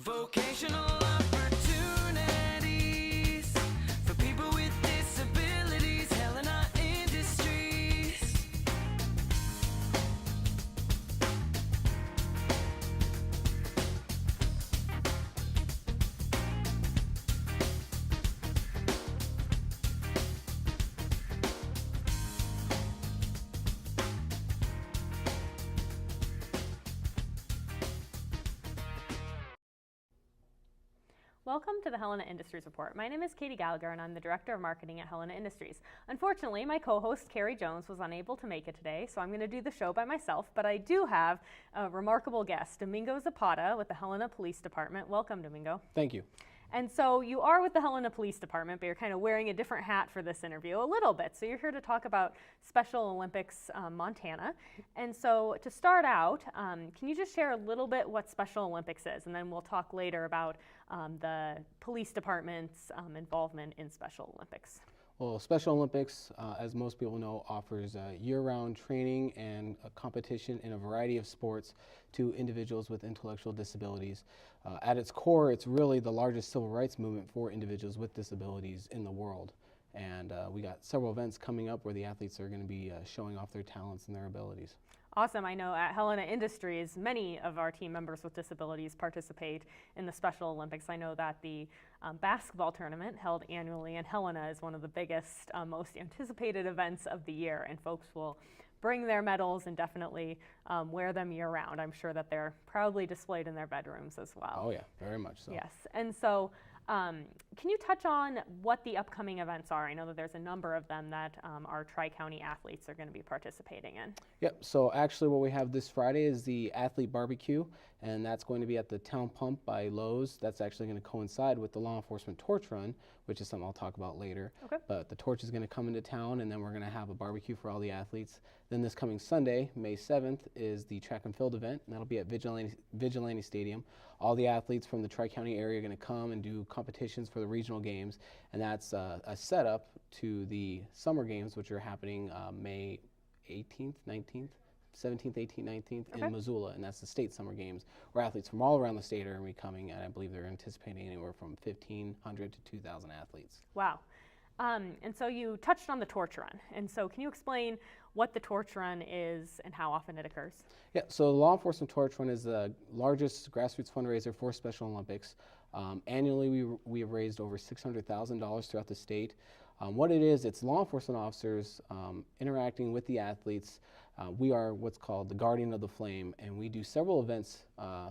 Vocational opportunities for people with disabilities. Helena Industries. Welcome to the Helena Industries Report. My name is Katie Gallagher and I'm the Director of Marketing at Helena Industries. Unfortunately, my co-host Carrie Jones was unable to make it today, so I'm going to do the show by myself, but I do have a remarkable guest, Domingo Zapata with the Helena Police Department. Welcome, Domingo. Thank you. And so you are with the Helena Police Department, but you're kind of wearing a different hat for this interview a little bit. So you're here to talk about Special Olympics Montana. And so to start out, can you just share a little bit what Special Olympics is? And then we'll talk later about the police department's involvement in Special Olympics. Well, Special Olympics, as most people know, offers year-round training and competition in a variety of sports to individuals with intellectual disabilities. At its core, it's really the largest civil rights movement for individuals with disabilities in the world. And we got several events coming up where the athletes are going to be showing off their talents and their abilities. Awesome. I know at Helena Industries, many of our team members with disabilities participate in the Special Olympics. I know that the basketball tournament held annually in Helena is one of the biggest, most anticipated events of the year, and folks will bring their medals and definitely wear them year-round. I'm sure that they're proudly displayed in their bedrooms as well. Oh yeah, very much so. Yes, and so can you touch on what the upcoming events are? I know that there's a number of them that our Tri-County athletes are going to be participating in. Yep, so actually what we have this Friday is the athlete barbecue, and that's going to be at the Town Pump by Lowe's. That's actually going to coincide with the law enforcement torch run, which is something I'll talk about later. Okay. But the torch is going to come into town, and then we're going to have a barbecue for all the athletes. Then this coming Sunday, May 7th, is the track and field event, and that'll be at Vigilante Stadium. All the athletes from the Tri-County area are going to come and do competitions for the regional games, and that's a setup to the summer games, which are happening May 18th, 19th, 17th, 18th, 19th in Missoula, and that's the state summer games, where athletes from all around the state are going to be coming, and I believe they're anticipating anywhere from 1,500 to 2,000 athletes. Wow. And so you touched on the torch run, and so can you explain what the torch run is and how often it occurs? Yeah, so the law enforcement torch run is the largest grassroots fundraiser for Special Olympics. Annually, we have raised over $600,000 throughout the state. What it is, it's law enforcement officers interacting with the athletes. We are what's called the Guardian of the Flame, and we do several events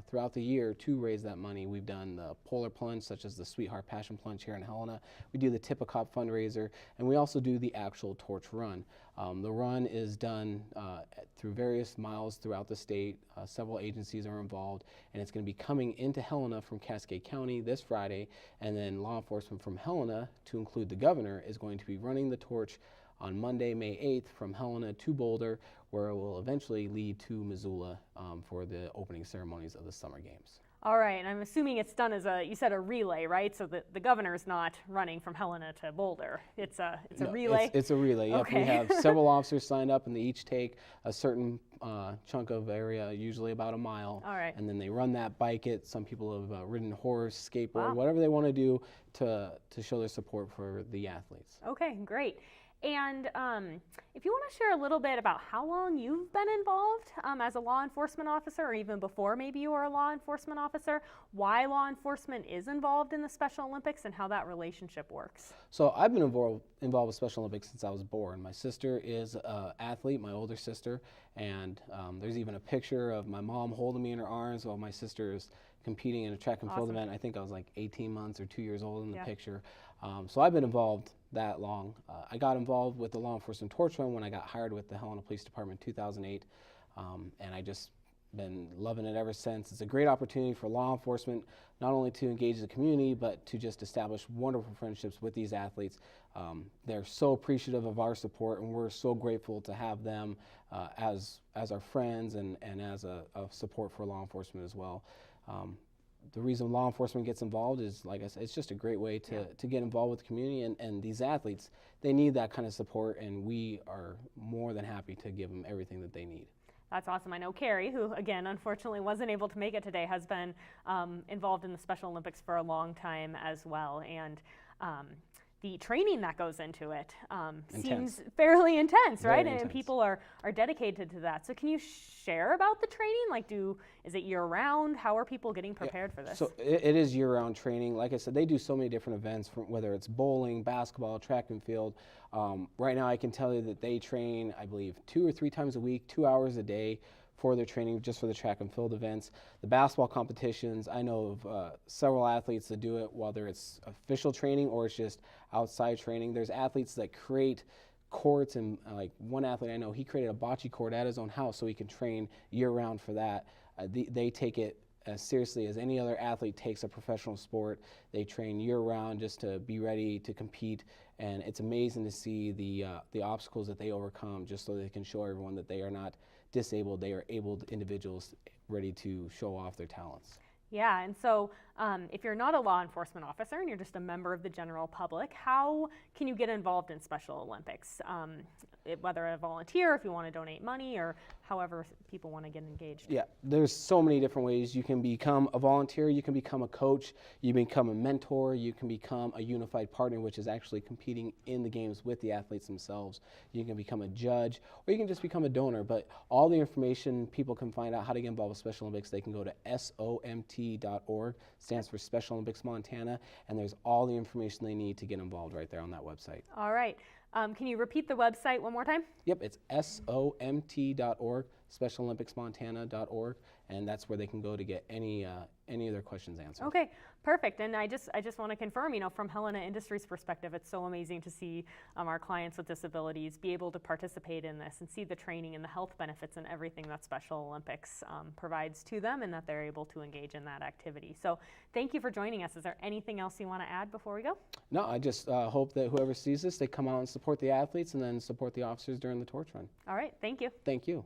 throughout the year to raise that money. We've done the Polar Plunge, such as the Sweetheart Passion Plunge here in Helena. We do the Tip a Cop fundraiser, and we also do the actual torch run. The run is done through various miles throughout the state. Several agencies are involved, and it's going to be coming into Helena from Cascade County this Friday, and then law enforcement from Helena, to include the governor, is going to be running the torch on Monday, May 8th from Helena to Boulder, where it will eventually lead to Missoula for the opening ceremonies of the summer games. All right, and I'm assuming it's done as you said, a relay, right? So the governor's not running from Helena to Boulder. It's a relay? It's a relay, yep. Okay. We have several officers signed up, and they each take a certain chunk of area, usually about a mile. All right. And then they run that, bike it. Some people have ridden horse, skateboard, Wow. whatever they want to do to show their support for the athletes. Okay, great. And if you want to share a little bit about how long you've been involved as a law enforcement officer, or even before maybe you were a law enforcement officer, why law enforcement is involved in the Special Olympics and how that relationship works. So I've been involved with Special Olympics since I was born. My sister is an athlete, my older sister, and there's even a picture of my mom holding me in her arms while my sister is competing in a track and field event. I think I was like 18 months or 2 years old in the picture. So I've been involved that long. I got involved with the law enforcement torch run when I got hired with the Helena Police Department in 2008, and I just been loving it ever since. It's a great opportunity for law enforcement not only to engage the community, but to just establish wonderful friendships with these athletes. They're so appreciative of our support, and we're so grateful to have them as our friends and as a support for law enforcement as well. The reason law enforcement gets involved is, like I said, it's just a great way to get involved with the community, and these athletes, they need that kind of support, and we are more than happy to give them everything that they need. That's awesome. I know Carrie, who again unfortunately wasn't able to make it today, has been involved in the Special Olympics for a long time as well, and the training that goes into it seems fairly intense, right? And people are dedicated to that. So can you share about the training? Like, is it year round? How are people getting prepared for this? So it is year round training. Like I said, they do so many different events, from whether it's bowling, basketball, track and field. Right now I can tell you that they train, I believe, 2 or 3 times a week, 2 hours a day for their training, just for the track and field events. The basketball competitions, I know of several athletes that do it, whether it's official training or it's just outside training. There's athletes that create courts, and like one athlete I know, he created a bocce court at his own house so he can train year-round for that. They take it as seriously as any other athlete takes a professional sport. They train year-round just to be ready to compete, and it's amazing to see the obstacles that they overcome just so they can show everyone that they are not disabled, they are able individuals ready to show off their talents. Yeah, and so if you're not a law enforcement officer and you're just a member of the general public, how can you get involved in Special Olympics? Whether a volunteer, if you want to donate money, or however people want to get engaged. Yeah, there's so many different ways. You can become a volunteer, you can become a coach, you can become a mentor, you can become a unified partner, which is actually competing in the games with the athletes themselves. You can become a judge, or you can just become a donor. But all the information people can find out how to get involved with Special Olympics, they can go to SOMT.org, stands for Special Olympics Montana, and there's all the information they need to get involved right there on that website. All right. Can you repeat the website one more time? Yep, it's SOMT.org, SpecialOlympicsMontana.org, and that's where they can go to get any of their questions answered. Okay, perfect. And I just want to confirm, from Helena Industries' perspective, it's so amazing to see our clients with disabilities be able to participate in this and see the training and the health benefits and everything that Special Olympics provides to them, and that they're able to engage in that activity. So thank you for joining us. Is there anything else you want to add before we go? No, I just hope that whoever sees this, they come out and support the athletes and then support the officers during the torch run. All right, thank you. Thank you.